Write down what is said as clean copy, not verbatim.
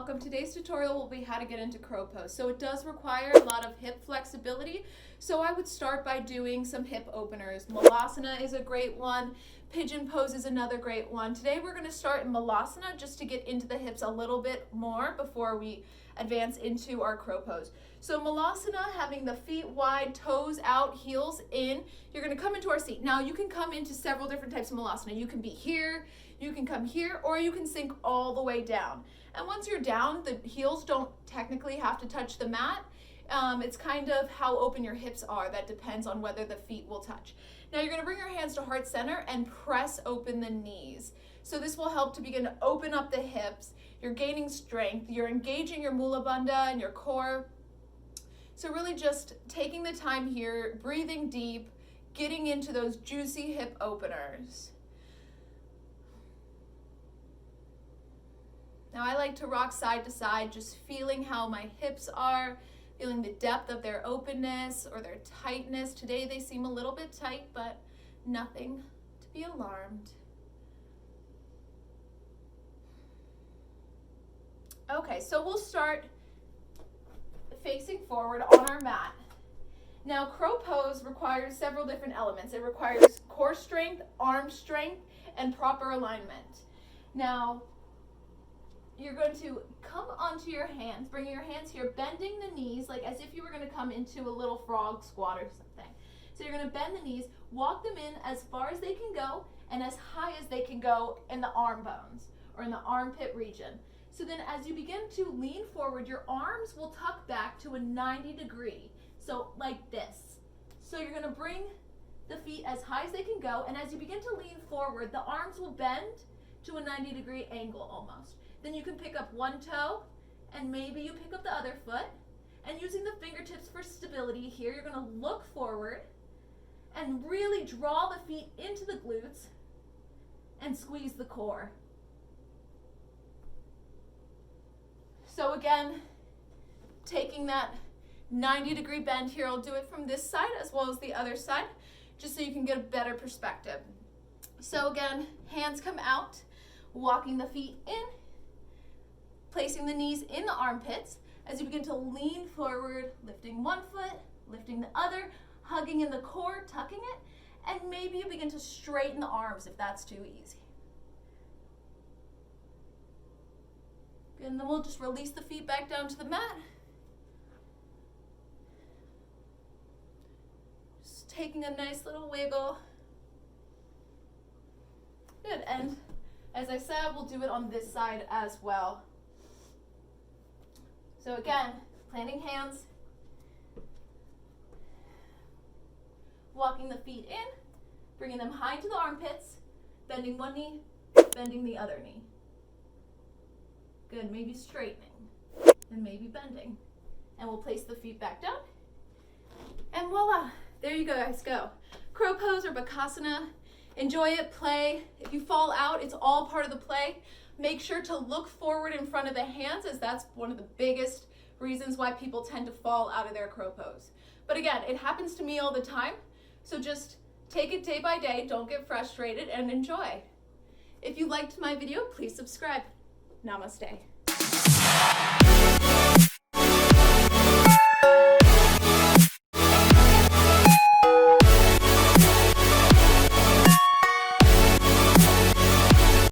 welcome. Today's tutorial will be how to get into crow pose. So it does require a lot of hip flexibility. So I would start by doing some hip openers. Malasana is a great one. Pigeon pose is another great one. Today we're going to start in Malasana just to get into the hips a little bit more before we advance into our crow pose. So Malasana, having the feet wide, toes out, heels in, you're going to come into our seat. Now you can come into several different types of Malasana. You can be here, you can come here, or you can sink all the way down. And once you're down, the heels don't technically have to touch the mat. It's kind of how open your hips are. That depends on whether the feet will touch. Now you're going to bring your hands to heart center and press open the knees. So this will help to begin to open up the hips. You're gaining strength. You're engaging your Mula Bandha and your core. So really just taking the time here, breathing deep, getting into those juicy hip openers. Now I like to rock side to side, just feeling how my hips are, feeling the depth of their openness or their tightness. Today they seem a little bit tight, but nothing to be alarmed. Okay, so we'll start facing forward on our mat. Now crow pose requires several different elements. It requires core strength, arm strength, and proper alignment. Now you're going to come onto your hands, bringing your hands here, bending the knees like as if you were going to come into a little frog squat or something. So you're going to bend the knees, walk them in as far as they can go and as high as they can go in the arm bones or in the armpit region. So then as you begin to lean forward, your arms will tuck back to a 90 degree. So like this. So you're going to bring the feet as high as they can go, and as you begin to lean forward, the arms will bend to a 90 degree angle almost. Then you can pick up one toe and maybe you pick up the other foot, and using the fingertips for stability here, you're going to look forward and really draw the feet into the glutes and squeeze the core. So again, taking that 90 degree bend here, I'll do it from this side as well as the other side, just so you can get a better perspective. So again, hands come out, walking the feet in, placing the knees in the armpits as you begin to lean forward, lifting one foot, lifting the other, hugging in the core, tucking it, and maybe you begin to straighten the arms if that's too easy. And then we'll just release the feet back down to the mat. Just taking a nice little wiggle. Good, and as I said, we'll do it on this side as well. So again, planting hands, walking the feet in, bringing them high into the armpits, bending one knee, bending the other knee. Good, maybe straightening and maybe bending. And we'll place the feet back down. And voila, there you guys go. Crow pose or Bakasana. Enjoy it, play. If you fall out, it's all part of the play. Make sure to look forward in front of the hands, as that's one of the biggest reasons why people tend to fall out of their crow pose. But again, it happens to me all the time. So just take it day by day, don't get frustrated, and enjoy. If you liked my video, please subscribe. Namaste.